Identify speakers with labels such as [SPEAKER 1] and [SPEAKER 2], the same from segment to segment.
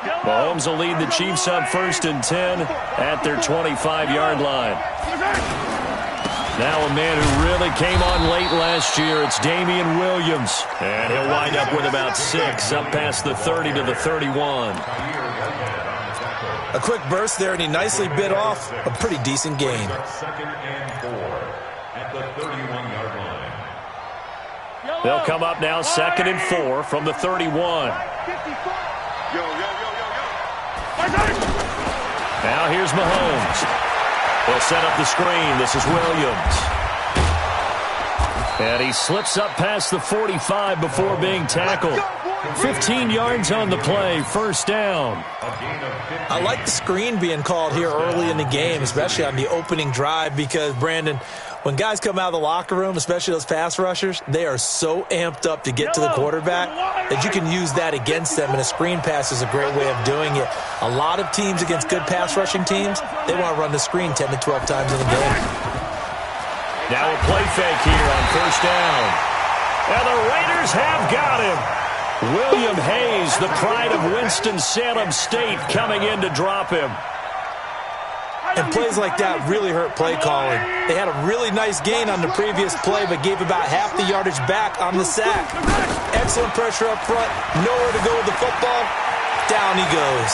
[SPEAKER 1] Mahomes will lead the Chiefs on 1st and 10 at their 25-yard line. Now a man who really came on late last year, it's Damian Williams. And he'll wind up with about 6, up past the 30 to the 31.
[SPEAKER 2] A quick burst there, and he nicely bit off a pretty decent gain.
[SPEAKER 3] 2nd and 4 at the 31-yard line.
[SPEAKER 1] They'll come up now 2nd and 4 from the 31. Now here's Mahomes. He'll set up the screen. This is Williams. And he slips up past the 45 before being tackled. 15 yards on the play, 1st down.
[SPEAKER 2] I like the screen being called here early in the game, especially on the opening drive, because, Brandon, when guys come out of the locker room, especially those pass rushers, they are so amped up to get to the quarterback that you can use that against them, and a screen pass is a great way of doing it. A lot of teams against good pass rushing teams, they want to run the screen 10 to 12 times in a game.
[SPEAKER 1] Now a play fake here on 1st down. And the Raiders have got him. William Hayes, the pride of Winston-Salem State, coming in to drop him.
[SPEAKER 2] And plays like that really hurt play calling. They had a really nice gain on the previous play, but gave about half the yardage back on the sack. Excellent pressure up front. Nowhere to go with the football. Down he goes.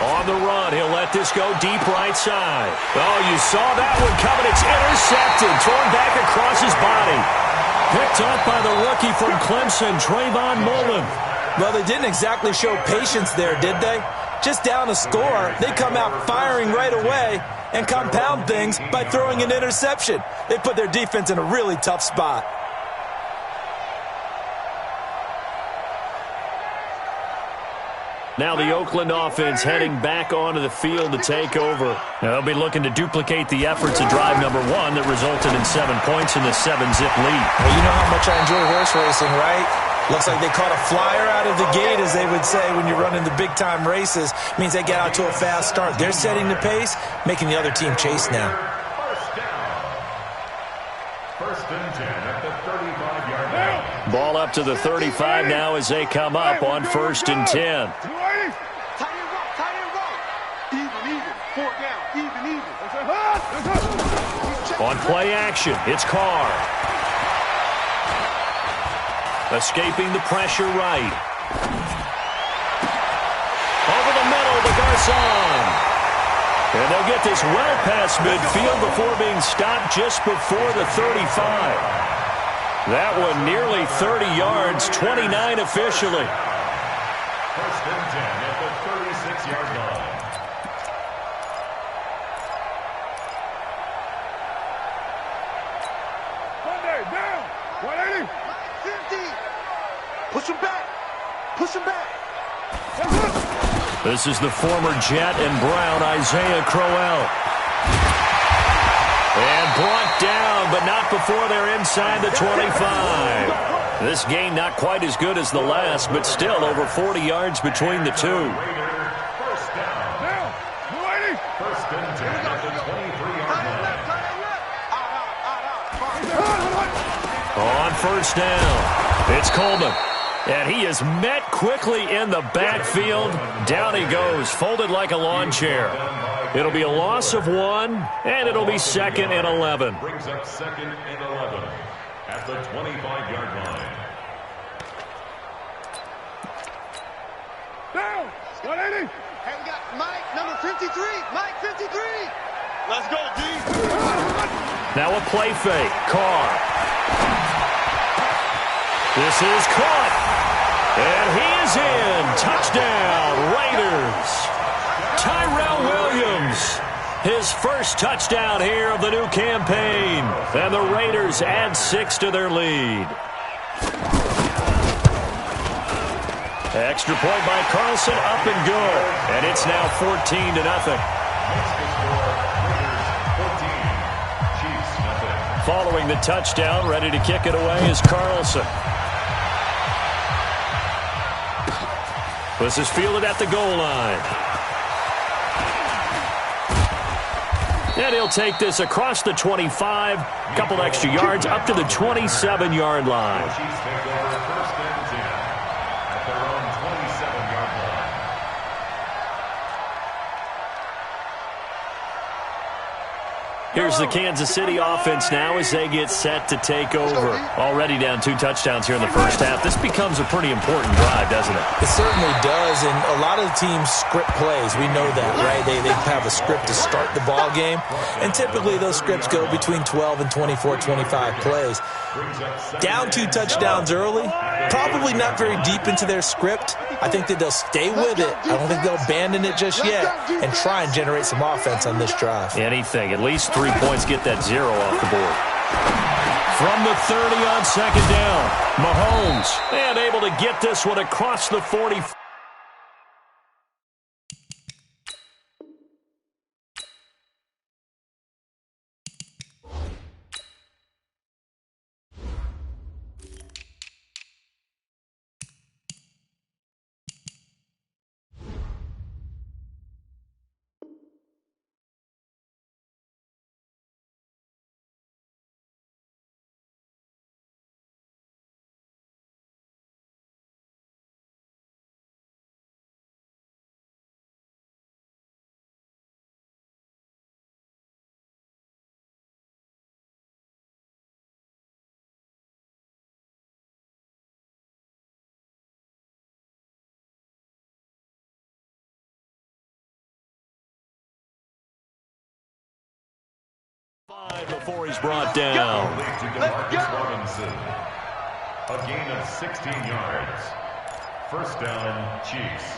[SPEAKER 1] On the run, he'll let this go deep right side. Oh, you saw that one coming. It's intercepted. Thrown back across his body. Picked up by the rookie from Clemson, Trayvon Mullen.
[SPEAKER 2] Well, they didn't exactly show patience there, did they? Just down a score, they come out firing right away and compound things by throwing an interception. They put their defense in a really tough spot.
[SPEAKER 1] Now the Oakland offense heading back onto the field to take over. Now they'll be looking to duplicate the efforts of drive number 1 that resulted in 7 points in the 7-zip lead.
[SPEAKER 2] Well, you know how much I enjoy horse racing, right? Looks like they caught a flyer out of the gate, as they would say when you're running the big-time races. It means they get out to a fast start. They're setting the pace, making the other team chase now.
[SPEAKER 3] 1st and 10 at the 35-yard line.
[SPEAKER 1] Ball up to the 35 now as they come up on 1st and 10. On play action, it's Carr. Escaping the pressure right. Over the middle to Garcon. And they'll get this well past midfield before being stopped just before the 35. That one nearly 30 yards, 29 officially.
[SPEAKER 3] 1st and 10 at the 36-yard line.
[SPEAKER 4] Down, 180. 50. Push him back. Push him back.
[SPEAKER 1] This is the former Jet and Brown, Isaiah Crowell. And brought down, but not before they're inside the 25. This gain not quite as good as the last, but still over 40 yards between the two.
[SPEAKER 3] 1st down. 1st and 10 at the 23-yard line.
[SPEAKER 1] On 1st down, it's Coleman. And he is met quickly in the backfield. Down he goes, folded like a lawn chair. It'll be a loss of 1, and it'll be 2nd and 11.
[SPEAKER 3] Brings up 2nd and 11 at the 25-yard line.
[SPEAKER 4] Down, 180.
[SPEAKER 5] Hey, we got Mike, number 53. Mike, 53.
[SPEAKER 4] Let's go, D.
[SPEAKER 1] Now a play fake. Carr. This is caught. And he is in. Touchdown, Raiders. Tyrell Williams. His first touchdown here of the new campaign. And the Raiders add 6 to their lead. Extra point by Carlson, up and good. And it's now 14-0. Following the touchdown, ready to kick it away is Carlson. This is fielded at the goal line. And he'll take this across the 25, a couple extra yards, up to the 27-yard line. Here's the Kansas City offense now as they get set to take over. Already down 2 touchdowns here in the first half. This becomes a pretty important drive, doesn't it?
[SPEAKER 2] It certainly does, and a lot of the teams script plays. We know that, right? They have a script to start the ball game, and typically those scripts go between 12 and 24, 25 plays. Down 2 touchdowns early, probably not very deep into their script. I think that they'll stay with it. I don't think they'll abandon it just yet and try and generate some offense on this drive.
[SPEAKER 1] Anything. At least 3 points, get that 0 off the board. From the 30 on second down, Mahomes, and able to get this one across the 40. Before he's brought down.
[SPEAKER 3] A gain of 16 yards. First down, Chiefs.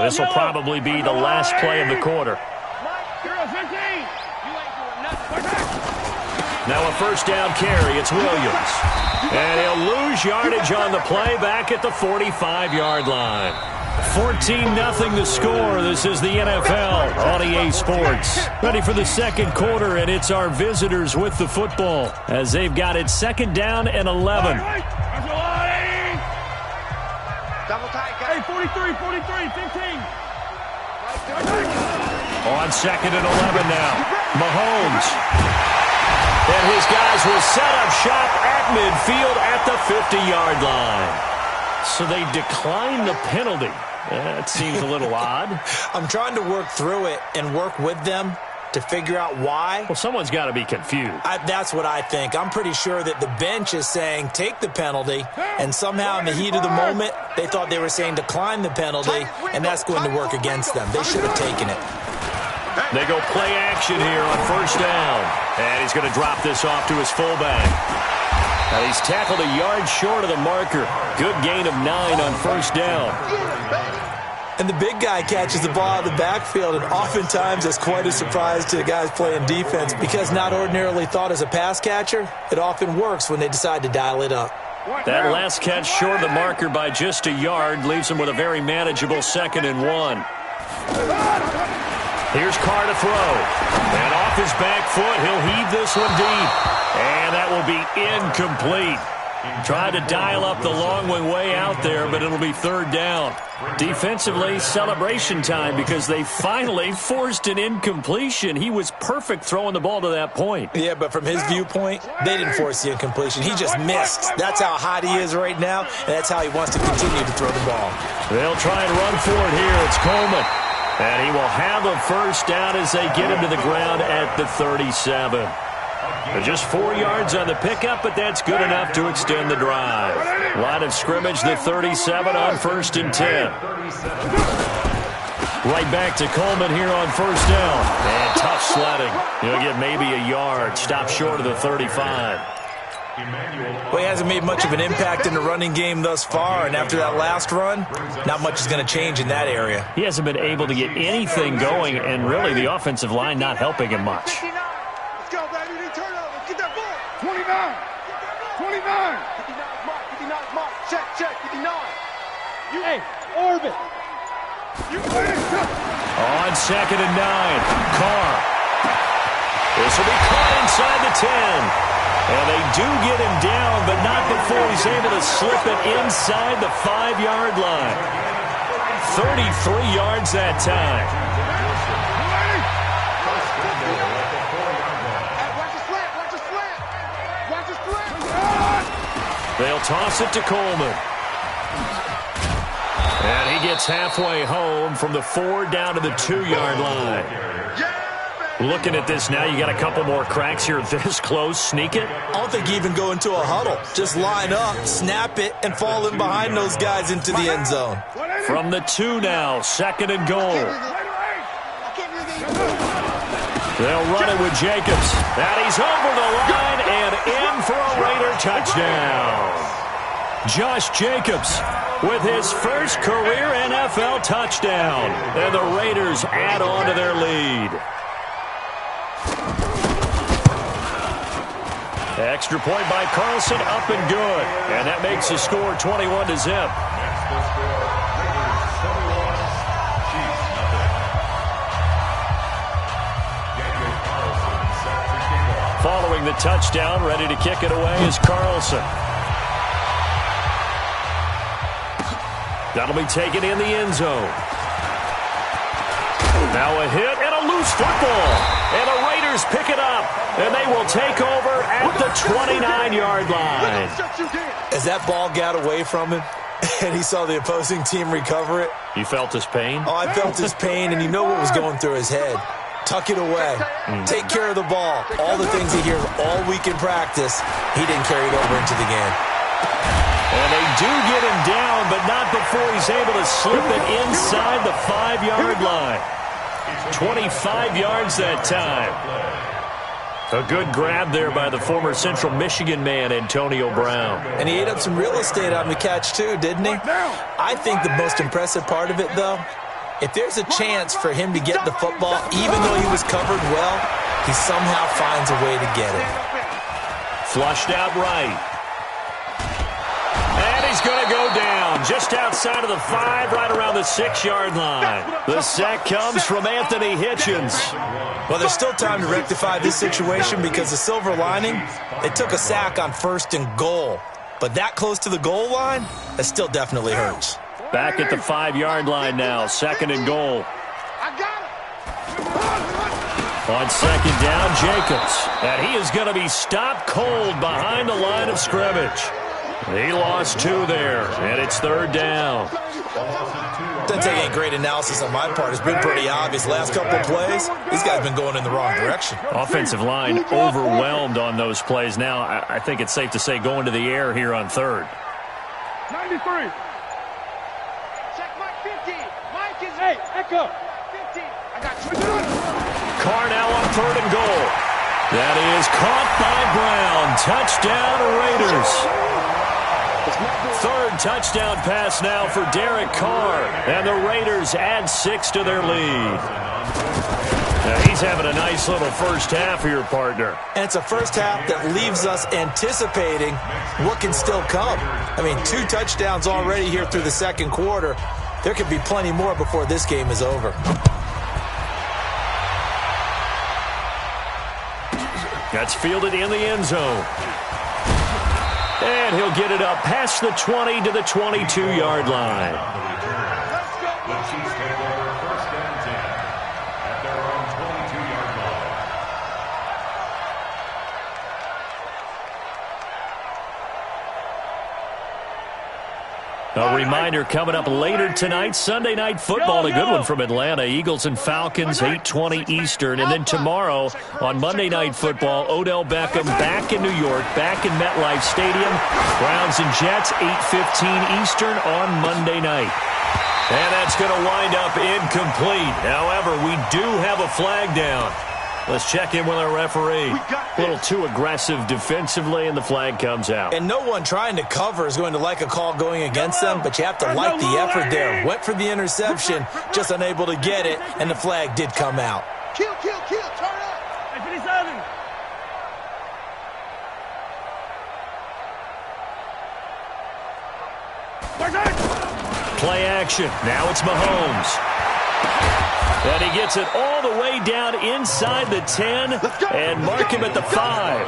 [SPEAKER 1] This will probably be the last play of the quarter. Now a first down carry. It's Williams. And he'll lose yardage on the play back at the 45-yard line. 14-0 the score. This is the NFL on EA Sports. Ready for the second quarter, and it's our visitors with the football as they've got it second down and 11.
[SPEAKER 4] Double tight, guys. Hey, 43, 15.
[SPEAKER 1] On second and 11 now. Mahomes. And his guys will set up shop at midfield at the 50-yard line. So they decline the penalty. That seems a little odd.
[SPEAKER 2] I'm trying to work through it and work with them to figure out why.
[SPEAKER 1] Well, someone's got to be confused.
[SPEAKER 2] That's what I think. I'm pretty sure that the bench is saying take the penalty, and somehow in the heat of the moment, they thought they were saying decline the penalty, and that's going to work against them. They should have taken it.
[SPEAKER 1] They go play action here on first down. And he's going to drop this off to his fullback. Now he's tackled a yard short of the marker. Good gain of 9 on first down.
[SPEAKER 2] And the big guy catches the ball out of the backfield, and oftentimes it's quite a surprise to the guys playing defense because not ordinarily thought as a pass catcher, it often works when they decide to dial it up.
[SPEAKER 1] That last catch short of the marker by just a yard leaves him with a very manageable 2nd and 1. Here's Carr to throw. And off his back foot, he'll heave this one deep. And that will be incomplete. Tried to dial up the long way out there, but it'll be third down. Defensively, celebration time because they finally forced an incompletion. He was perfect throwing the ball to that point.
[SPEAKER 2] Yeah, but from his viewpoint, they didn't force the incompletion. He just missed. That's how hot he is right now, and that's how he wants to continue to throw the ball.
[SPEAKER 1] They'll try and run for it here. It's Coleman. And he will have a first down as they get him to the ground at the 37. Just 4 yards on the pickup, but that's good enough to extend the drive. Line of scrimmage, the 37 on 1st and 10. Right back to Coleman here on first down. And tough sledding. He'll get maybe a yard. Stop short of the 35.
[SPEAKER 2] Well, he hasn't made much of an impact in the running game thus far, and after that last run, not much is going to change in that area.
[SPEAKER 1] He hasn't been able to get anything going, and really the offensive line not helping him much.
[SPEAKER 4] Let's go, baby. Need turnover. Get that ball. 29. 59 mark. Check. 59. Hey, orbit.
[SPEAKER 1] On 2nd and 9, Carr. This will be caught inside the 10. And they do get him down, but not before he's able to slip it inside the 5-yard line. 33 yards that time.
[SPEAKER 4] Watch the slant.
[SPEAKER 1] They'll They'll toss it to Coleman. And he gets halfway home from the 4 down to the 2-yard line. Looking at this now, you got a couple more cracks here this close. Sneak it?
[SPEAKER 2] I don't think you even go into a huddle. Just line up, snap it, and fall in behind those guys into the end zone.
[SPEAKER 1] From the 2 now, 2nd and goal. They'll run it with Jacobs. And he's over the line and in for a Raider touchdown. Josh Jacobs with his first career NFL touchdown. And the Raiders add on to their lead. Extra point by Carlson, up and good. And that makes the score 21-0. Following the touchdown, ready to kick it away is Carlson. That'll be taken in the end zone. Now a hit and a loose football. And the Raiders pick it up. And they will take over at the 29-yard line.
[SPEAKER 2] As that ball got away from him and he saw the opposing team recover it.
[SPEAKER 1] You felt his pain?
[SPEAKER 2] Oh, I felt his pain, and you know what was going through his head. Tuck it away. Take care of the ball. All the things he hears all week in practice, he didn't carry it over into the game.
[SPEAKER 1] And they do get him down, but not before he's able to slip it inside the 5-yard line. 25 yards that time. A good grab there by the former Central Michigan man, Antonio Brown.
[SPEAKER 2] And he ate up some real estate on the catch, too, didn't he? I think the most impressive part of it, though, if there's a chance for him to get the football, even though he was covered well, he somehow finds a way to get it.
[SPEAKER 1] Flushed out right. And he's going to go down just outside of the 5, right around the 6-yard line. The sack comes from Anthony Hitchens.
[SPEAKER 2] Well, there's still time to rectify this situation because the silver lining, they took a sack on 1st and goal. But that close to the goal line, that still definitely hurts.
[SPEAKER 1] Back at the 5-yard line now, 2nd and goal. On 2nd down, Jacobs. And he is going to be stopped cold behind the line of scrimmage. He lost 2 there, and it's 3rd down.
[SPEAKER 2] Doesn't take any great analysis on my part. It's been pretty obvious. Last couple of plays, these guys have been going in the wrong direction.
[SPEAKER 1] Offensive line overwhelmed on those plays. Now, I think it's safe to say going to the air here on 3rd.
[SPEAKER 4] 93.
[SPEAKER 5] Hey, Echo. 15. I got you.
[SPEAKER 1] Carr now on 3rd and goal. That is caught by Brown. Touchdown, Raiders. 3rd touchdown pass now for Derek Carr. And the Raiders add 6 to their lead. Now he's having a nice little first half here, partner.
[SPEAKER 2] And it's a first half that leaves us anticipating what can still come. I mean, 2 touchdowns already here through the 2nd quarter. There could be plenty more before this game is over.
[SPEAKER 1] That's fielded in the end zone. And he'll get it up past the 20 to the 22-yard line.
[SPEAKER 3] The Chiefs take over 1st and 10 at their own 22-yard line.
[SPEAKER 1] A reminder coming up later tonight, Sunday Night Football, a good one from Atlanta. Eagles and Falcons, 8:20 Eastern. And then tomorrow on Monday Night Football, Odell Beckham back in New York, back in MetLife Stadium. Browns and Jets, 8:15 Eastern on Monday night. And that's going to wind up incomplete. However, we do have a flag down. Let's check in with our referee. A little too aggressive defensively, and the flag comes out.
[SPEAKER 2] And no one trying to cover is going to like a call going against them, but you have to like the effort there. Went for the interception, just unable to get it, and the flag did come out.
[SPEAKER 5] Kill, kill, kill. Turn up.
[SPEAKER 4] Hey, 57.
[SPEAKER 1] Play action. Now it's Mahomes. And he gets it all the way down inside the 10 and mark him at the 5.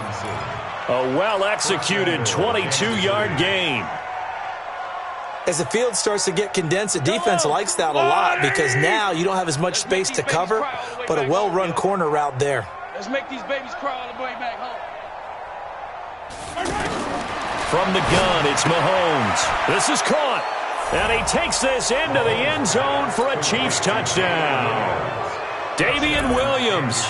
[SPEAKER 1] A well-executed 22-yard gain.
[SPEAKER 2] As the field starts to get condensed, the defense likes that a lot because now you don't have as much space to cover, but a well-run corner route there.
[SPEAKER 4] Let's make these babies cry all the way back home.
[SPEAKER 1] From the gun, it's Mahomes. This is caught. And he takes this into the end zone for a Chiefs touchdown. Damian Williams.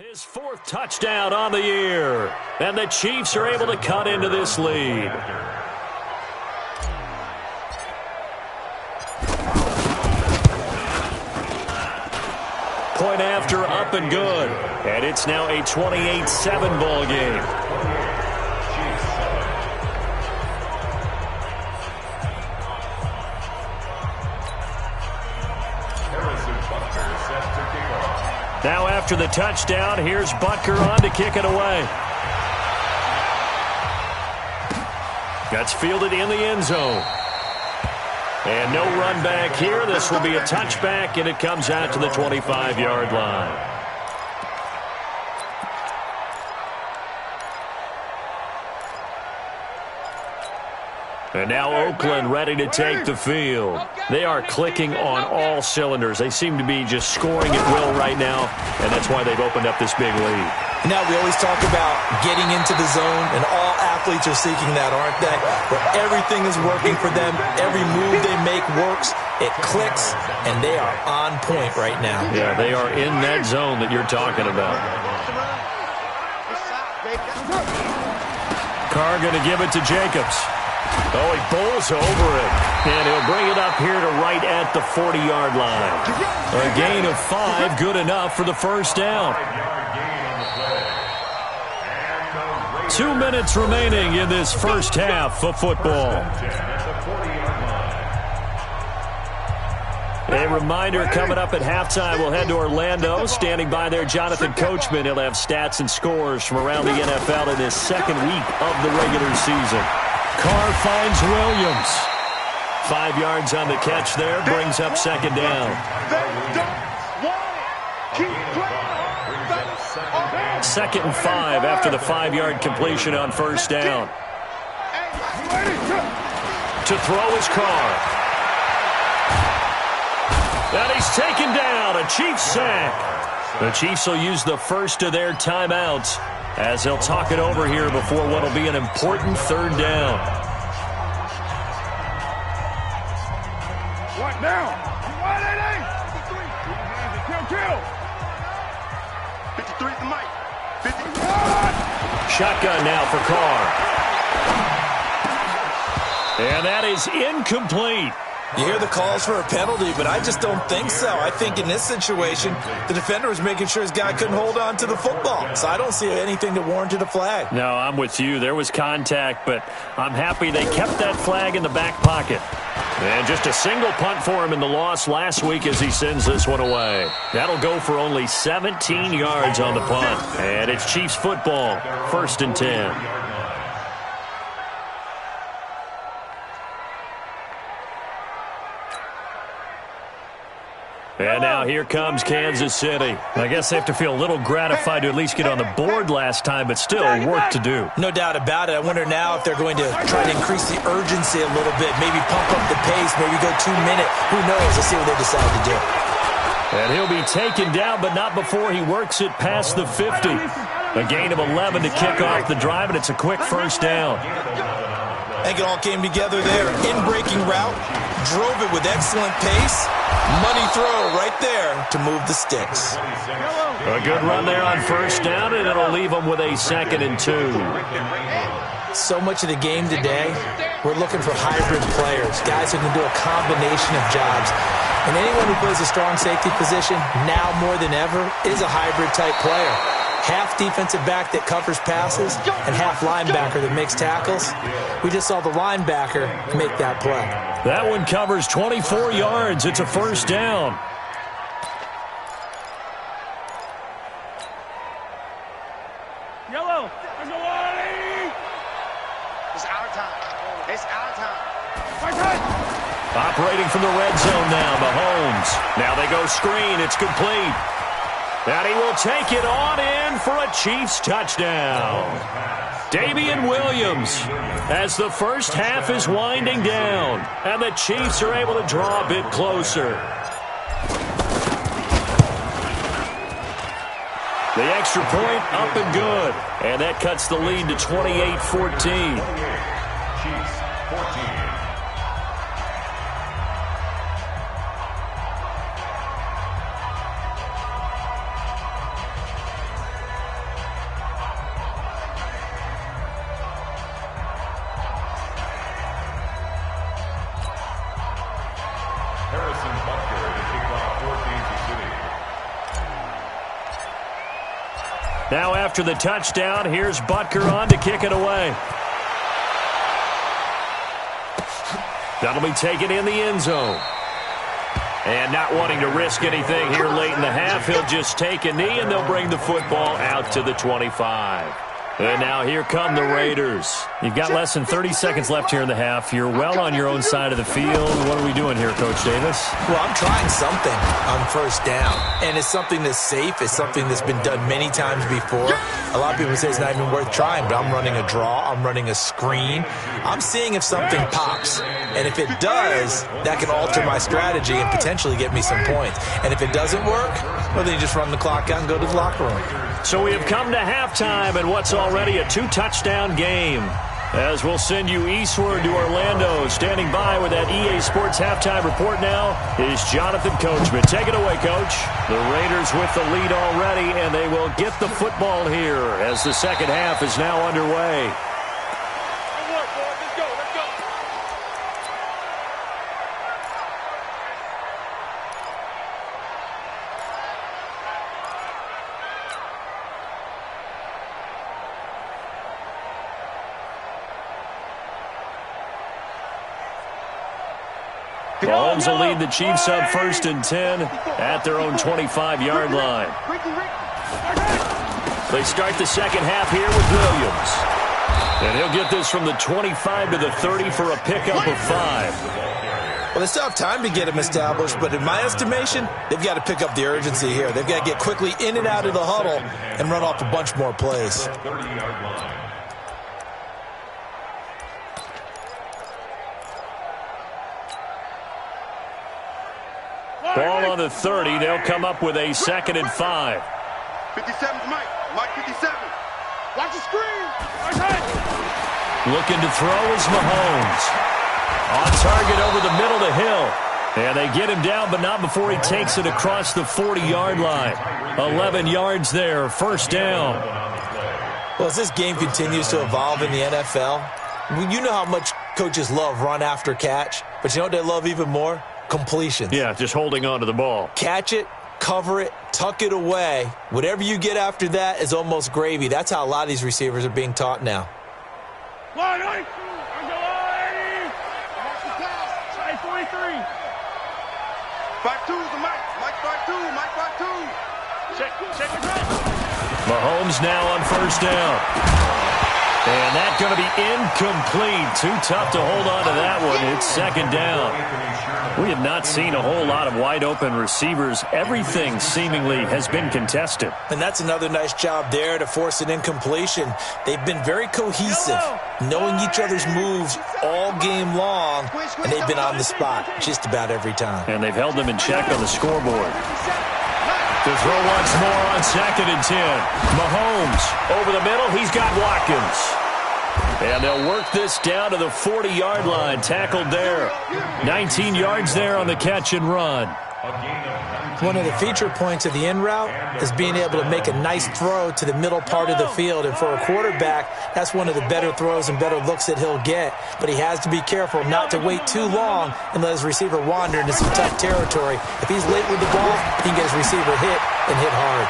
[SPEAKER 1] His fourth touchdown on the year. And the Chiefs are able to cut into this lead. Point after, up and good. And it's now a 28-7 ball game. Now after the touchdown, here's Butker on to kick it away. That's fielded in the end zone. And no run back here. This will be a touchback, and it comes out to the 25-yard line. And now Oakland ready to take the field. They are clicking on all cylinders. They seem to be just scoring at will right now, and that's why they've opened up this big lead.
[SPEAKER 2] Now, we always talk about getting into the zone, and all athletes are seeking that, aren't they? Where everything is working for them. Every move they make works. It clicks, and they are on point right now.
[SPEAKER 1] Yeah, they are in that zone that you're talking about. Carr going to give it to Jacobs. Oh, he bowls over it. And he'll bring it up here to right at the 40-yard line. A gain of 5, good enough for the first down. 2 minutes remaining in this first half of football. A reminder coming up at halftime, we'll head to Orlando. Standing by there, Jonathan Coachman. He'll have stats and scores from around the NFL in this second week of the regular season. Carr finds Williams. 5 yards on the catch there, brings up second down. Second and 5 after the 5-yard completion on first down. To throw is Carr. And he's taken down, a Chiefs sack. The Chiefs will use the first of their timeouts as they'll talk it over here before what will be an important third down.
[SPEAKER 4] What now? 53 to Mike. 50.
[SPEAKER 1] Shotgun now for Carr. And that is incomplete.
[SPEAKER 2] You hear the calls for a penalty, but I just don't think so. I think in this situation, the defender was making sure his guy couldn't hold on to the football. So I don't see anything that warranted a flag.
[SPEAKER 1] No, I'm with you. There was contact, but I'm happy they kept that flag in the back pocket. And just a single punt for him in the loss last week as he sends this one away. That'll go for only 17 yards on the punt. And it's Chiefs football, 1st and 10. And now here comes Kansas City. I guess they have to feel a little gratified to at least get on the board last time, but still work to do.
[SPEAKER 2] No doubt about it. I wonder now if they're going to try to increase the urgency a little bit, maybe pump up the pace, maybe go 2 minutes. Who knows? Let's see what they decide to do.
[SPEAKER 1] And he'll be taken down, but not before he works it past the 50. A gain of 11 to kick off the drive, and it's a quick first down.
[SPEAKER 2] I think it all came together there. In-breaking route, drove it with excellent pace. Money throw right there to move the sticks.
[SPEAKER 1] A good run there on first down, and it'll leave them with a 2nd and 2.
[SPEAKER 2] So much of the game today, we're looking for hybrid players, guys who can do a combination of jobs. And anyone who plays a strong safety position, now more than ever, is a hybrid-type player. Half defensive back that covers passes and half linebacker that makes tackles. We just saw the linebacker make that play.
[SPEAKER 1] That one covers 24 yards. It's a first down.
[SPEAKER 4] Yellow.
[SPEAKER 5] It's our time. It's our time.
[SPEAKER 1] Operating from the red zone now, Mahomes. Now they go screen. It's complete. And he will take it on in for a Chiefs touchdown. Damian Williams, as the first half is winding down, and the Chiefs are able to draw a bit closer. The extra point up and good, and that cuts the lead to 28-14.
[SPEAKER 3] Chiefs 14.
[SPEAKER 1] Now after the touchdown, here's Butker on to kick it away. That'll be taken in the end zone. And not wanting to risk anything here late in the half, he'll just take a knee and they'll bring the football out to the 25. And now here come the Raiders. You've got less than 30 seconds left here in the half. You're well on your own side of the field. What are we doing here, Coach Davis?
[SPEAKER 2] Well, I'm trying something on first down. And it's something that's safe. It's something that's been done many times before. A lot of people say it's not even worth trying, but I'm running a draw. I'm running a screen. I'm seeing if something pops. And if it does, that can alter my strategy and potentially get me some points. And if it doesn't work, well, then you just run the clock out and go to the locker room.
[SPEAKER 1] So we have come to halftime and what's already a 2-touchdown game. As we'll send you eastward to Orlando. Standing by with that EA Sports halftime report now is Jonathan Coachman. Take it away, Coach. The Raiders with the lead already, and they will get the football here as the second half is now underway. Mahomes will lead the Chiefs up 1st and 10 at their own 25-yard line. They start the second half here with Williams. And he'll get this from the 25 to the 30 for a pickup of 5.
[SPEAKER 2] Well, they still have time to get him established, but in my estimation, they've got to pick up the urgency here. They've got to get quickly in and out of the huddle and run off a bunch more plays.
[SPEAKER 3] 30-yard line.
[SPEAKER 1] Ball on the 30. They'll come up with a 2nd and 5.
[SPEAKER 5] 57's Mike. Mike 57. Watch the screen.
[SPEAKER 1] Looking to throw is Mahomes. On target over the middle to Hill. And they get him down, but not before he takes it across the 40-yard line. 11 yards there, first down.
[SPEAKER 2] Well, as this game continues to evolve in the NFL, you know how much coaches love run after catch, but you know what they love even more? Completions.
[SPEAKER 1] Yeah, just holding on to the ball.
[SPEAKER 2] Catch it, cover it, tuck it away. Whatever you get after that is almost gravy. That's how a lot of these receivers are being taught now.
[SPEAKER 4] 43. Five two is the Mike. Mike 5-2. Mike 5-2. Check.
[SPEAKER 1] Mahomes now on first down. And that's going to be incomplete. Too tough to hold on to that one. It's second down. We have not seen a whole lot of wide-open receivers. Everything seemingly has been contested.
[SPEAKER 2] And that's another nice job there to force an incompletion. They've been very cohesive, knowing each other's moves all game long, and they've been on the spot just about every time.
[SPEAKER 1] And they've held them in check on the scoreboard. To throw once more on 2nd and 10. Mahomes over the middle. He's got Watkins. And they'll work this down to the 40-yard line. Tackled there. 19 yards there on the catch and run.
[SPEAKER 2] One of the feature points of the in route is being able to make a nice throw to the middle part of the field. And for a quarterback, that's one of the better throws and better looks that he'll get. But he has to be careful not to wait too long and let his receiver wander into some tough territory. If he's late with the ball, he can get his receiver hit and hit hard.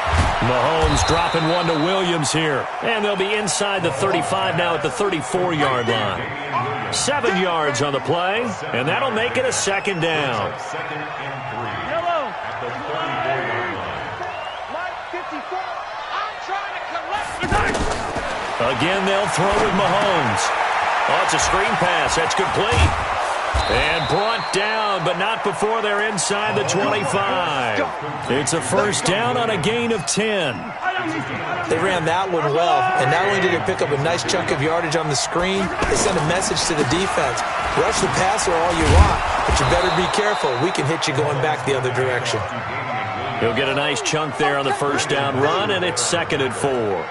[SPEAKER 1] Mahomes dropping one to Williams here. And they'll be inside the 35 now at the 34-yard line. 7 yards on the play, and that'll make it a 2nd down. Again, they'll throw with Mahomes. Oh, it's a screen pass. That's complete. And brought down, but not before they're inside the 25. It's a 1st down on a gain of 10.
[SPEAKER 2] They ran that one well, and not only did they pick up a nice chunk of yardage on the screen, they sent a message to the defense. Rush the passer all you want, but you better be careful. We can hit you going back the other direction.
[SPEAKER 1] He'll get a nice chunk there on the 1st down run, and it's 2nd and 4.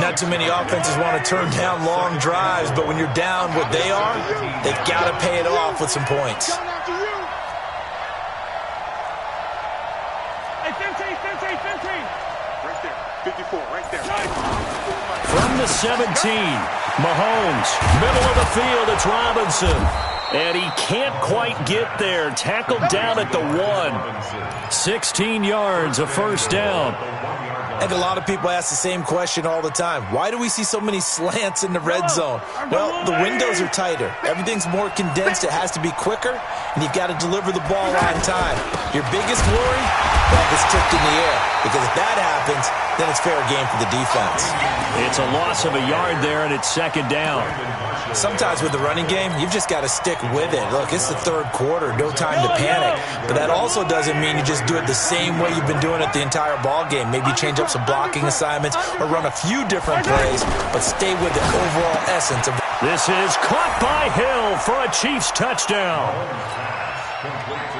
[SPEAKER 2] Not too many offenses want to turn down long drives, but when you're down what they are, they've got to pay it off with some points.
[SPEAKER 1] From the 17, Mahomes, middle of the field, it's Robinson. And he can't quite get there. Tackled down at the 1. 16 yards, a 1st down.
[SPEAKER 2] I think a lot of people ask the same question all the time. Why do we see so many slants in the red zone? Well, the windows are tighter. Everything's more condensed. It has to be quicker, and you've got to deliver the ball on time. Your biggest worry? Well, it's tipped in the air, because if that happens, then it's fair game for the defense.
[SPEAKER 1] It's a loss of a yard there, and it's 2nd down.
[SPEAKER 2] Sometimes with the running game, you've just got to stick with it. Look, it's the 3rd quarter, no time to panic. But that also doesn't mean you just do it the same way you've been doing it the entire ball game. Maybe change up some blocking assignments or run a few different plays, but stay with the overall essence of it.
[SPEAKER 1] This is caught by Hill for a Chiefs touchdown.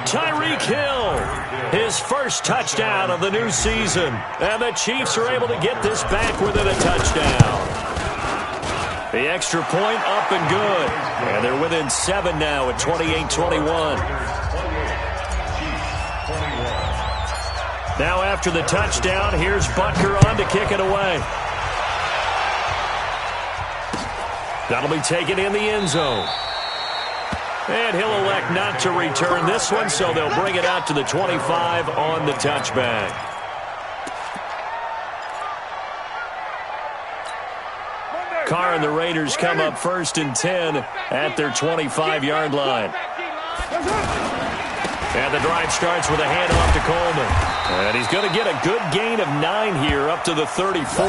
[SPEAKER 1] Tyreek Hill, his 1st touchdown of the new season. And the Chiefs are able to get this back within a touchdown. The extra point up and good. And they're within 7 now at 28-21. Now after the touchdown, here's Butker on to kick it away. That'll be taken in the end zone. And he'll elect not to return this one, so they'll bring it out to the 25 on the touchback. Carr and the Raiders come up 1st and 10 at their 25-yard line. And the drive starts with a handoff to Coleman. And he's going to get a good gain of 9 here up to the 34.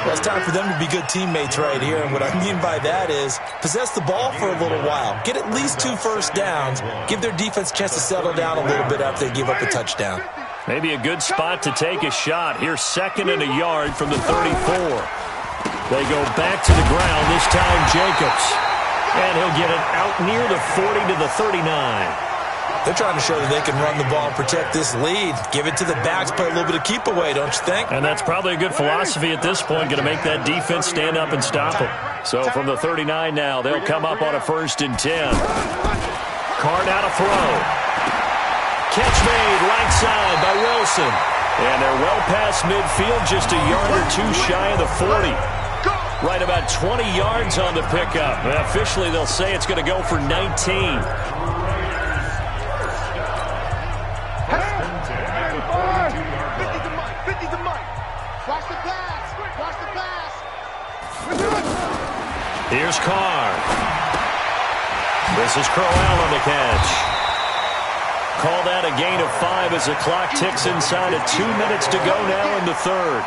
[SPEAKER 2] Well, it's time for them to be good teammates right here. And what I mean by that is possess the ball for a little while. Get at least 2 1st downs. Give their defense a chance to settle down a little bit after they give up a touchdown.
[SPEAKER 1] Maybe a good spot to take a shot. Here's 2nd and a yard from the 34. They go back to the ground, this time Jacobs. And he'll get it out near the 40 to the 39.
[SPEAKER 2] They're trying to show that they can run the ball and protect this lead. Give it to the backs, play a little bit of keep away, don't you think?
[SPEAKER 1] And that's probably a good philosophy at this point, going to make that defense stand up and stop them. So from the 39 now, they'll come up on a 1st and 10. Carr now to throw. Catch made right side by Wilson. And they're well past midfield, just a yard or 2 shy of the 40. Right about 20 yards on the pickup. And officially, they'll say it's going to go for 19. Here's Carr. This is Crowell on the catch. Call that a gain of 5 as the clock ticks inside of 2 minutes to go now in the 3rd.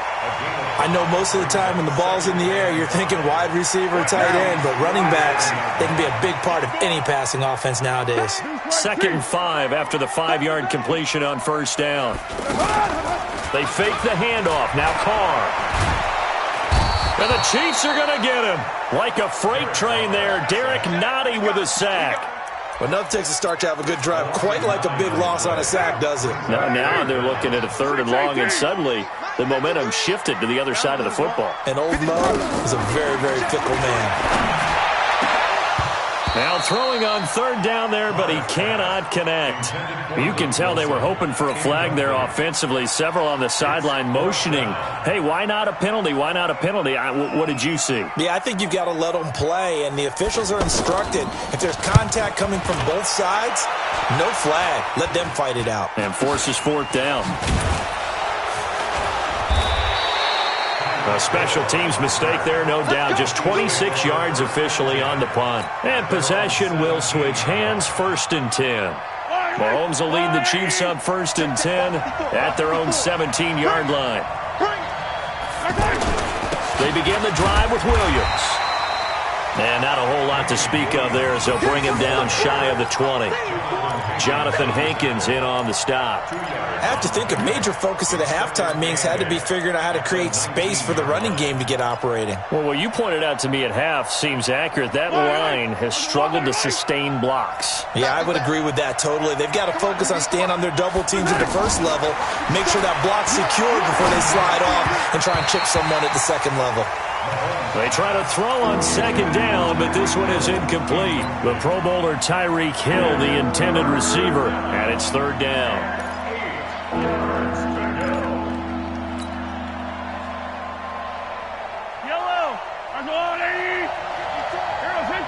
[SPEAKER 2] I know most of the time when the ball's in the air, you're thinking wide receiver, tight end, but running backs, they can be a big part of any passing offense nowadays.
[SPEAKER 1] 2nd and 5 after the 5-yard completion on 1st down. They fake the handoff. Now Carr. And the Chiefs are going to get him. Like a freight train there, Derek Nottie with a sack.
[SPEAKER 2] Well, nothing takes a start to have a good drive, quite like a big loss on a sack, does it?
[SPEAKER 1] Now they're looking at a 3rd and long, and suddenly the momentum shifted to the other side of the football.
[SPEAKER 2] And Old Mo is a very, very fickle man.
[SPEAKER 1] Now throwing on 3rd down there, but he cannot connect. You can tell they were hoping for a flag there offensively. Several on the sideline motioning, hey, why not a penalty? Why not a penalty? What did you see?
[SPEAKER 2] Yeah, I think you've got to let them play, and the officials are instructed. If there's contact coming from both sides, no flag. Let them fight it out.
[SPEAKER 1] And forces 4th down. A special teams mistake there, no doubt. Just 26 yards officially on the punt. And possession will switch hands, 1st and 10. Mahomes will lead the Chiefs up 1st and 10 at their own 17-yard line. They begin the drive with Williams. And not a whole lot to speak of there as they'll bring him down shy of the 20. Jonathan Hankins in on the stop.
[SPEAKER 2] I have to think a major focus at the halftime meetings had to be figuring out how to create space for the running game to get operating.
[SPEAKER 1] Well, what you pointed out to me at half seems accurate. That line has struggled to sustain blocks.
[SPEAKER 2] Yeah, I would agree with that totally. They've got to focus on staying on their double teams at the 1st level, make sure that block's secured before they slide off and try and chip someone at the 2nd level.
[SPEAKER 1] They try to throw on 2nd down, but this one is incomplete. The Pro Bowler Tyreek Hill, the intended receiver, and it's 3rd down.
[SPEAKER 4] Yellow. That's all they need. Hero 15.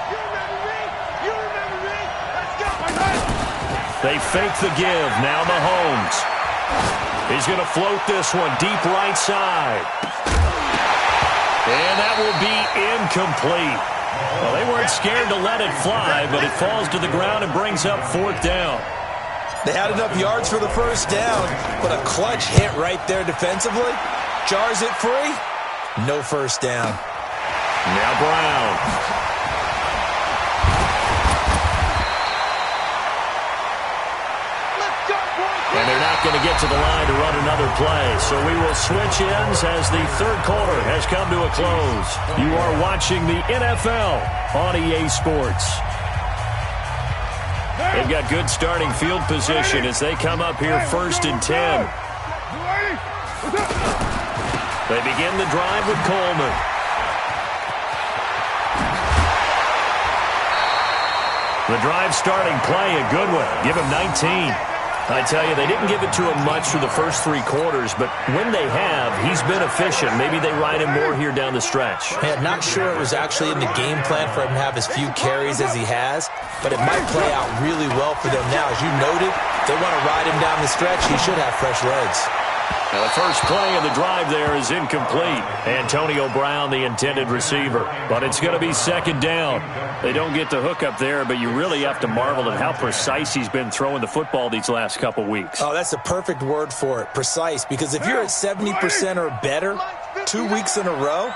[SPEAKER 4] You remember me? You remember me? Let's go.
[SPEAKER 1] They fake the give. Now Mahomes. He's going to float this one deep right side. And that will be incomplete. Well, they weren't scared to let it fly, but it falls to the ground and brings up 4th down.
[SPEAKER 2] They had enough yards for the 1st down, but a clutch hit right there defensively. Jars it free. No 1st down.
[SPEAKER 1] Now Brown. And they're not going to get to the line to run another play. So we will switch ends as the 3rd quarter has come to a close. You are watching the NFL on EA Sports. They've got good starting field position as they come up here 1st and 10. They begin the drive with Coleman. The drive starting play, a good one. Give him 19. I tell you, they didn't give it to him much through the first 3 quarters, but when they have, he's been efficient. Maybe they ride him more here down the stretch.
[SPEAKER 2] Hey, I'm not sure it was actually in the game plan for him to have as few carries as he has, but it might play out really well for them now. As you noted, if they want to ride him down the stretch, he should have fresh legs.
[SPEAKER 1] Now the first play of the drive there is incomplete. Antonio Brown, the intended receiver. But it's going to be 2nd down. They don't get the hook up there, but you really have to marvel at how precise he's been throwing the football these last couple weeks.
[SPEAKER 2] Oh, that's the perfect word for it, precise. Because if you're at 70% or better 2 weeks in a row,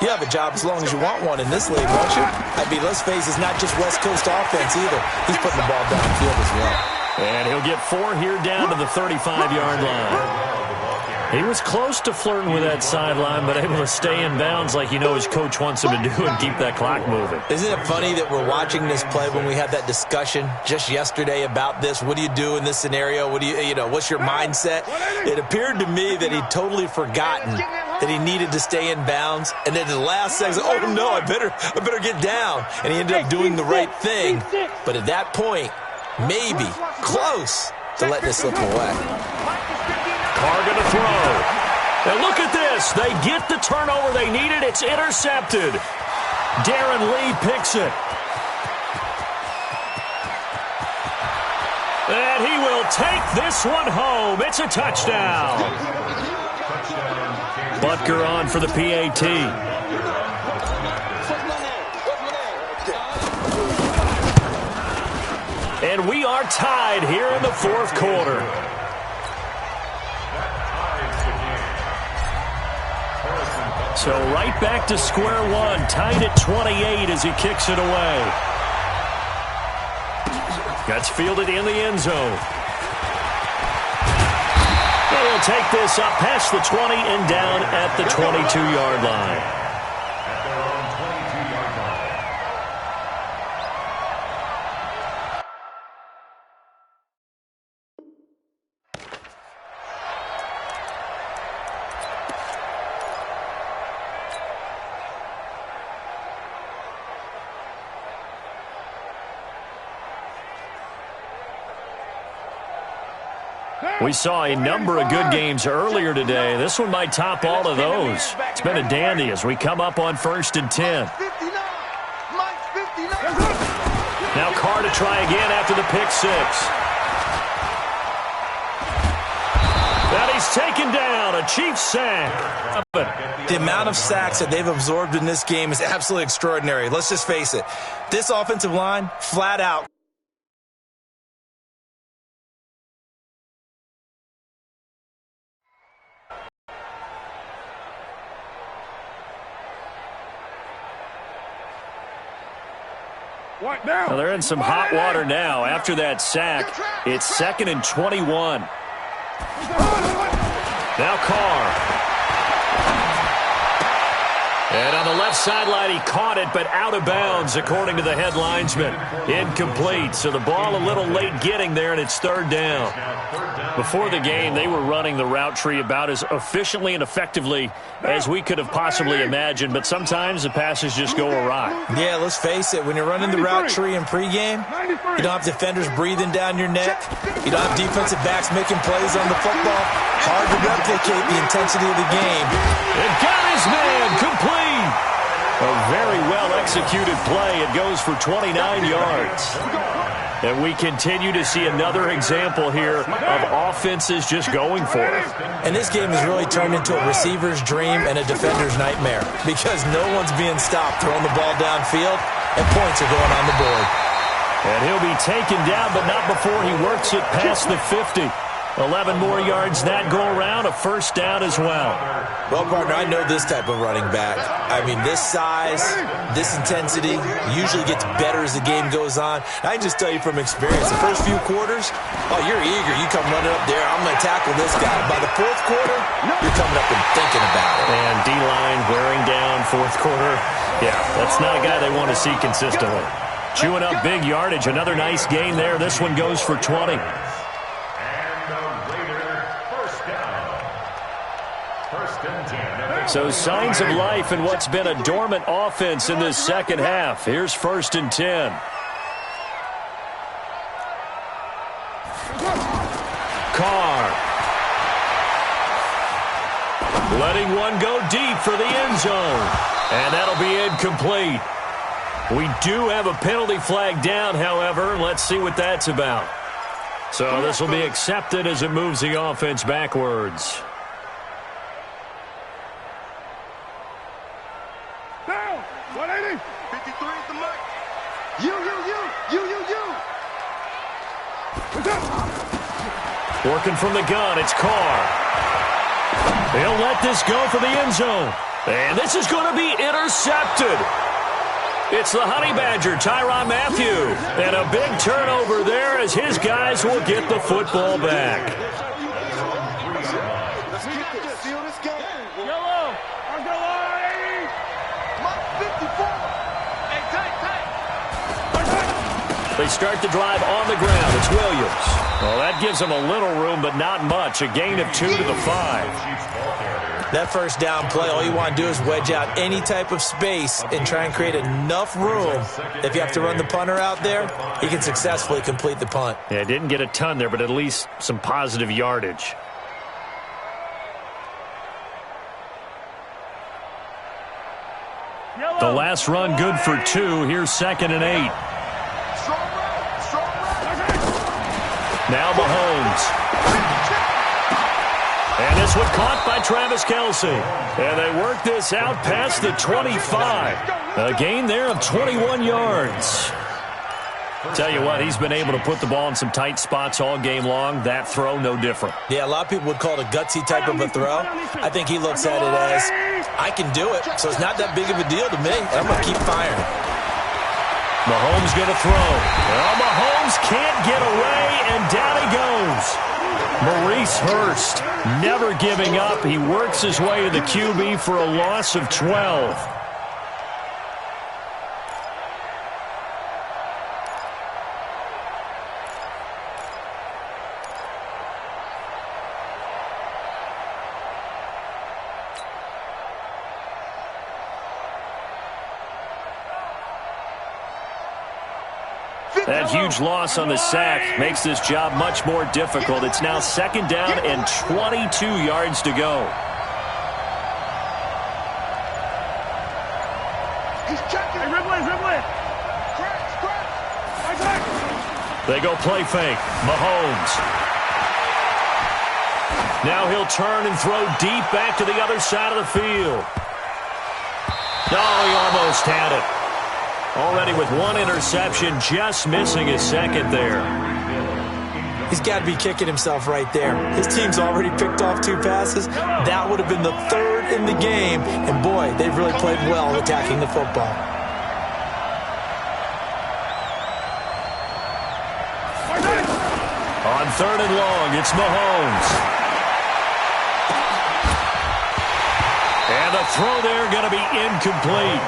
[SPEAKER 2] you have a job as long as you want one in this league, won't you? I mean, let's face it, it's not just West Coast offense either. He's putting the ball downfield as well.
[SPEAKER 1] And he'll get 4 here down to the 35-yard line. He was close to flirting with that sideline, but able to stay in bounds like you know his coach wants him to do and keep that clock moving.
[SPEAKER 2] Isn't it funny that we're watching this play when we had that discussion just yesterday about this? What do you do in this scenario? What do you know, what's your mindset? It appeared to me that he'd totally forgotten that he needed to stay in bounds. And then in the last second, oh, no, I better get down. And he ended up doing the right thing. But at that point, maybe close to letting it slip away.
[SPEAKER 1] Carr going to throw. And look at this. They get the turnover they needed. It's intercepted. Darren Lee picks it. And he will take this one home. It's a touchdown. Butker on for the PAT. And we are tied here in the 4th quarter. So right back to square one, tied at 28 as he kicks it away. Gets fielded in the end zone. He'll take this up past the 20 and down at the 22-yard line. We saw a number of good games earlier today. This one might top all of those. It's been a dandy as we come up on 1st and 10. Now Carr to try again after the pick six. And he's taken down, a Chiefs sack.
[SPEAKER 2] The amount of sacks that they've absorbed in this game is absolutely extraordinary. Let's just face it. This offensive line, flat out.
[SPEAKER 1] Well, they're in some hot water now. After that sack, it's 2nd and 21. Now Carr. And on the left sideline, he caught it, but out of bounds, according to the head linesman. Incomplete, so the ball a little late getting there, and it's 3rd down. Before the game, they were running the route tree about as efficiently and effectively as we could have possibly imagined, but sometimes the passes just go awry.
[SPEAKER 2] Yeah, let's face it. When you're running the route tree in pregame, you don't have defenders breathing down your neck. You don't have defensive backs making plays on the football. Hard to replicate the intensity of the game.
[SPEAKER 1] It got his man complete. A very well-executed play. It goes for 29 yards. And we continue to see another example here of offenses just going for it.
[SPEAKER 2] And this game has really turned into a receiver's dream and a defender's nightmare because no one's being stopped throwing the ball downfield, and points are going on the board.
[SPEAKER 1] And he'll be taken down, but not before he works it past the 50. 11 more yards that go around, a 1st down as well.
[SPEAKER 2] Well, partner, I know this type of running back. I mean, this size, this intensity usually gets better as the game goes on. I can just tell you from experience, the first few quarters, oh, you're eager. You come running up there, I'm going to tackle this guy. By the 4th quarter, you're coming up and thinking about it.
[SPEAKER 1] And D-line wearing down 4th quarter. Yeah, that's not a guy they want to see consistently. Chewing up big yardage. Another nice gain there. This one goes for 20. So signs of life in what's been a dormant offense in this second half. Here's 1st and 10. Carr. Letting one go deep for the end zone. And that'll be incomplete. We do have a penalty flag down, however. Let's see what that's about. So this will be accepted as it moves the offense backwards.
[SPEAKER 4] Down. 180.
[SPEAKER 5] 53 is the mark.
[SPEAKER 1] Working from the gun, it's Carr. He'll let this go for the end zone. And this is going to be intercepted. It's the Honey Badger, Tyrann Mathieu. And a big turnover there as his guys will get the football back.
[SPEAKER 5] Let's keep it. Seal this game.
[SPEAKER 4] Yellow. Underline.
[SPEAKER 5] Mark 54. Hey, tight.
[SPEAKER 1] They start the drive on the ground. It's Williams. Well, that gives them a little room, but not much. A gain of 2 to the 5.
[SPEAKER 2] That 1st down play, all you want to do is wedge out any type of space and try and create enough room. If you have to run the punter out there, he can successfully complete the punt.
[SPEAKER 1] Yeah, didn't get a ton there, but at least some positive yardage.
[SPEAKER 4] Yellow.
[SPEAKER 1] The last run good for 2. Here's 2nd and 8.
[SPEAKER 5] Strong right. Strong right.
[SPEAKER 1] Now Mahomes. And this one caught by Travis Kelce. And they work this out past the 25. A gain there of 21 yards. Tell you what, he's been able to put the ball in some tight spots all game long. That throw, no different.
[SPEAKER 2] Yeah, a lot of people would call it a gutsy type of a throw. I think he looks at it as, I can do it, so it's not that big of a deal to me. I'm going to keep firing.
[SPEAKER 1] Mahomes going to throw. Well, Mahomes can't get away, and down he goes. Maurice Hurst never giving up. He works his way to the QB for a loss of 12. That huge loss on the sack makes this job much more difficult. It's now 2nd down and 22 yards to go.
[SPEAKER 4] He's checking. Hey, Ridley.
[SPEAKER 1] They go play fake. Mahomes. Now he'll turn and throw deep back to the other side of the field. Oh, he almost had it. Already with 1 interception, just missing his 2nd there.
[SPEAKER 2] He's got to be kicking himself right there. His team's already picked off 2 passes. That would have been the 3rd in the game. And, boy, they've really played well attacking the football.
[SPEAKER 1] On 3rd and long, it's Mahomes. And the throw there going to be incomplete.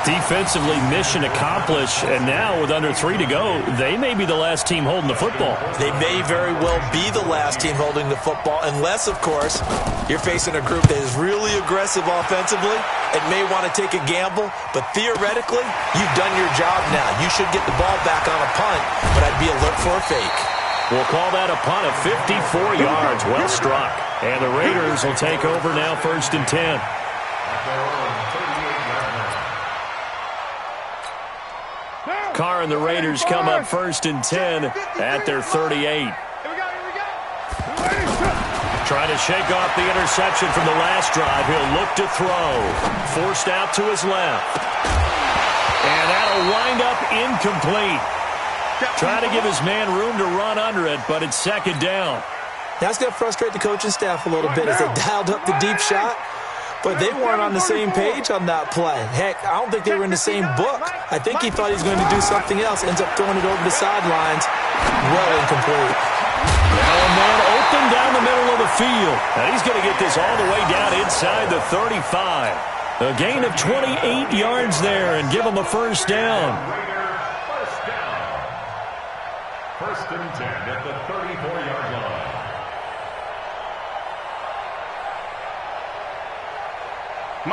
[SPEAKER 1] Defensively, mission accomplished, and now with under 3 to go, they may be the last team holding the football.
[SPEAKER 2] They may very well be the last team holding the football, unless, of course, you're facing a group that is really aggressive offensively and may want to take a gamble, but theoretically, you've done your job now. You should get the ball back on a punt, but I'd be alert for a fake.
[SPEAKER 1] We'll call that a punt of 54 yards. Well struck. And the Raiders will take over now, 1st and 10. Carr and the Raiders come up 1st and 10 at their 38.
[SPEAKER 4] Here we go.
[SPEAKER 1] Trying to shake off the interception from the last drive. He'll look to throw. Forced out to his left. And that'll wind up incomplete. Trying to give his man room to run under it, but it's 2nd down.
[SPEAKER 2] That's going to frustrate the coaching staff a little bit as they dialed up the deep shot. But they weren't on the same page on that play. Heck, I don't think they were in the same book. I think he thought he was going to do something else. Ends up throwing it over the sidelines. Well incomplete.
[SPEAKER 1] Now a man open down the middle of the field. And he's going to get this all the way down inside the 35. A gain of 28 yards there and give him a 1st down.
[SPEAKER 3] 1st and 10 at the 34-yard line.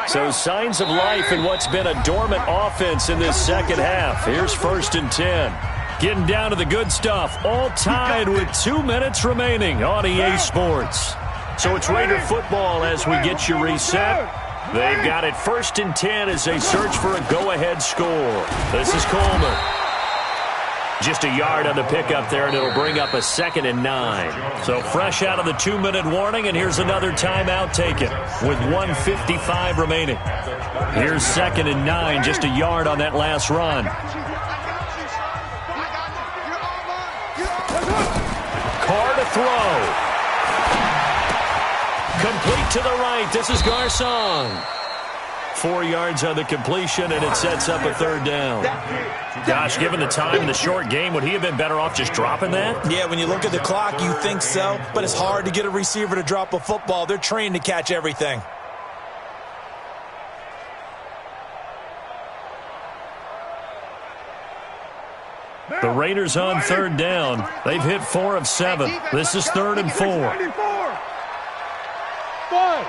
[SPEAKER 1] So signs of life in what's been a dormant offense in this 2nd half. Here's 1st and 10. Getting down to the good stuff. All tied with 2 minutes remaining on EA Sports. So it's Raider football as we get you reset. They've got it 1st and 10 as they search for a go-ahead score. This is Coleman. Just a yard on the pickup there, and it'll bring up a 2nd and 9. So fresh out of the 2-minute warning, and here's another timeout taken with 1:55 remaining. Here's 2nd and 9, just a yard on that last run. Carr to throw. Complete to the right. This is Garcon. 4 yards on the completion, and it sets up a 3rd down. Gosh, given the time in the short game, would he have been better off just dropping that?
[SPEAKER 2] Yeah, when you look at the clock, you think so, but it's hard to get a receiver to drop a football. They're trained to catch everything.
[SPEAKER 1] The Raiders on 3rd down. They've hit 4 of 7. This is 3rd and 4.
[SPEAKER 4] 5.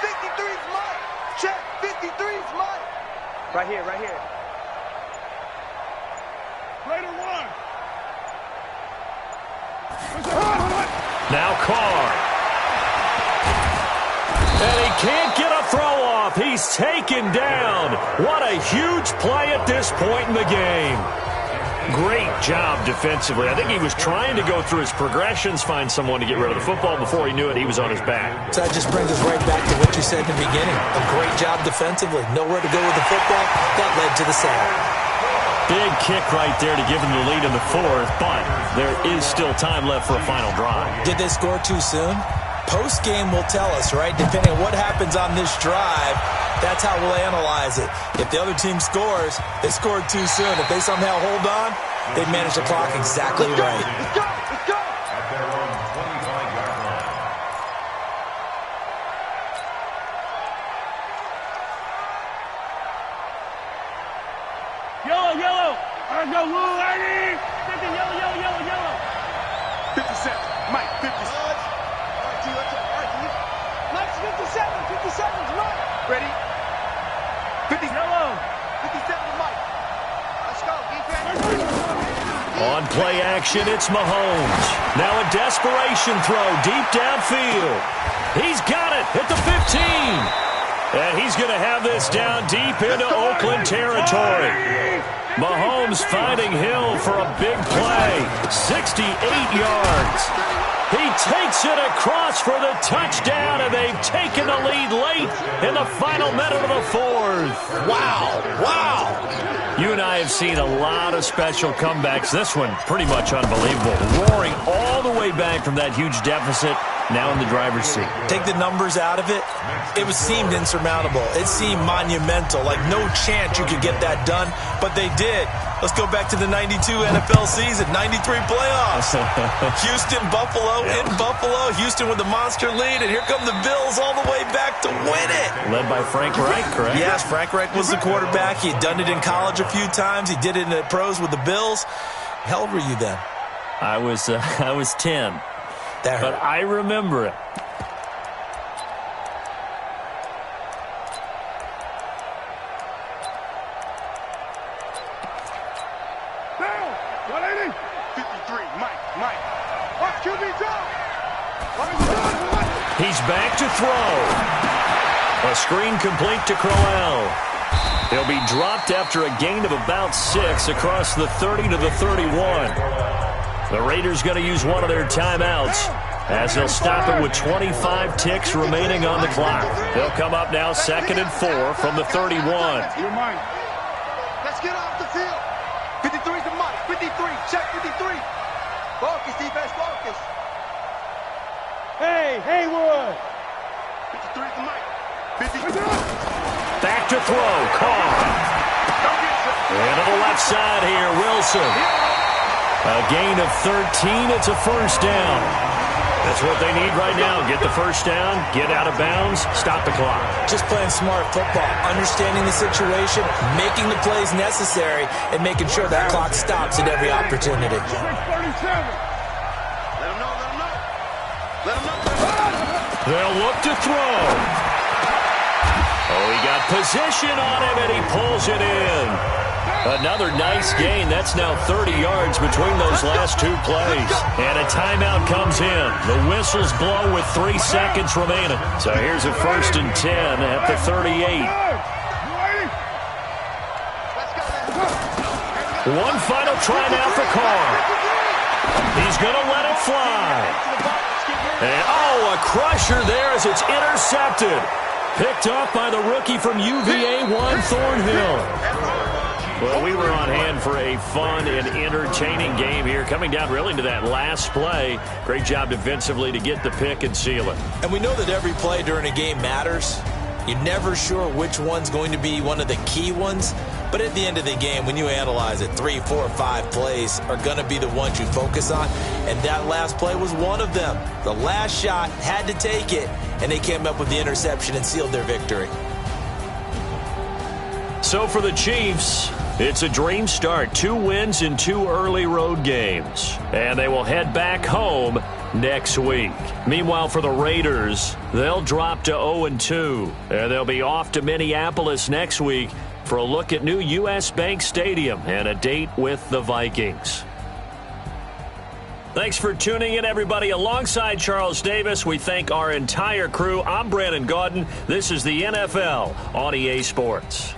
[SPEAKER 5] 53's Mike. Check. 53's Mike. Right here.
[SPEAKER 4] Raider 1.
[SPEAKER 1] Now Carr. And he can't get a throw off. He's taken down. What a huge play at this point in the game. Great job defensively. I think he was trying to go through his progressions, find someone to get rid of the football. Before he knew it, he was on his back.
[SPEAKER 2] So that just brings us right back to what you said in the beginning. A great job defensively. Nowhere to go with the football. That led to the sack.
[SPEAKER 1] Big kick right there to give him the lead in the 4th, but there is still time left for a final drive.
[SPEAKER 2] Did they score too soon? Post-game will tell us, right? Depending on what happens on this drive, that's how we'll analyze it. If the other team scores, they scored too soon. If they somehow hold on, they've managed the clock exactly right.
[SPEAKER 5] Let's go.
[SPEAKER 3] At their own 25-yard line.
[SPEAKER 4] Yellow. Let's go, Lou, 80. 50, yellow. 57. Mike, 50.
[SPEAKER 5] Mike's 57. 57's Mike.
[SPEAKER 4] Ready? 50. Yellow.
[SPEAKER 5] 57's Mike. Let's go. Defense.
[SPEAKER 1] On play action, it's Mahomes. Now a desperation throw deep downfield. He's got it at the 15. And he's going to have this down deep into Oakland territory. Mahomes finding Hill for a big play. 68 yards. He takes it across for the touchdown, and they've taken the lead late in the final minute of the fourth.
[SPEAKER 2] Wow. Wow.
[SPEAKER 1] You and I have seen a lot of special comebacks. This one, pretty much unbelievable. Roaring all the way back from that huge deficit, now in the driver's seat.
[SPEAKER 2] Take the numbers out of it. It seemed insurmountable. It seemed monumental, like no chance you could get that done, but they did. Let's go back to the 92 NFL season, 93 playoffs. Houston, Buffalo, in Buffalo. Houston with the monster lead, and here come the Bills all the way back to win it.
[SPEAKER 1] Led by Frank Reich, correct?
[SPEAKER 2] Yes, Frank Reich was the quarterback. He'd done it in college a few times. He did it in the pros with the Bills. How old were you then?
[SPEAKER 1] I was 10.
[SPEAKER 2] That hurt.
[SPEAKER 1] But I remember it.
[SPEAKER 4] Down. 180. 53. Mike. Watch QB drop.
[SPEAKER 1] He's back to throw. A screen complete to Crowell. He'll be dropped after a gain of about 6 across the 30 to the 31. The Raiders going to use one of their timeouts as they'll stop it with 25 ticks remaining on the clock. They'll come up now 2nd and 4 from the 31.
[SPEAKER 4] You're mine.
[SPEAKER 5] Let's get off the field. 53 to Mike. 53. Check 53. Focus, defense, focus.
[SPEAKER 4] Hey, Haywood.
[SPEAKER 5] 53 to Mike. 53.
[SPEAKER 1] Back to throw. Carr. And to the left side here, Wilson. A gain of 13. It's a first down. That's what they need right now. Get the first down, get out of bounds, stop the clock.
[SPEAKER 2] Just playing smart football, understanding the situation, making the plays necessary, and making sure that clock stops at every opportunity.
[SPEAKER 4] 637.
[SPEAKER 5] Let him know. Let him know.
[SPEAKER 1] They'll look to throw. Oh, he got position on him, and he pulls it in. Another nice gain. That's now 30 yards between those last two plays. And a timeout comes in. The whistles blow with 3 seconds remaining. So here's a 1st and 10 at the 38. One final try now for Carr. He's going to let it fly. And, a crusher there as it's intercepted. Picked up by the rookie from UVA, Juan Thornhill. Well, we were on hand for a fun and entertaining game here, coming down really to that last play. Great job defensively to get the pick and seal it.
[SPEAKER 2] And we know that every play during a game matters. You're never sure which one's going to be one of the key ones. But at the end of the game, when you analyze it, 3, 4, 5 plays are going to be the ones you focus on. And that last play was one of them. The last shot had to take it, and they came up with the interception and sealed their victory.
[SPEAKER 1] So for the Chiefs, it's a dream start. 2 wins in 2 early road games. And they will head back home next week. Meanwhile, for the Raiders, they'll drop to 0-2. And they'll be off to Minneapolis next week for a look at new U.S. Bank Stadium and a date with the Vikings. Thanks for tuning in, everybody. Alongside Charles Davis, we thank our entire crew. I'm Brandon Gaudin. This is the NFL on EA Sports.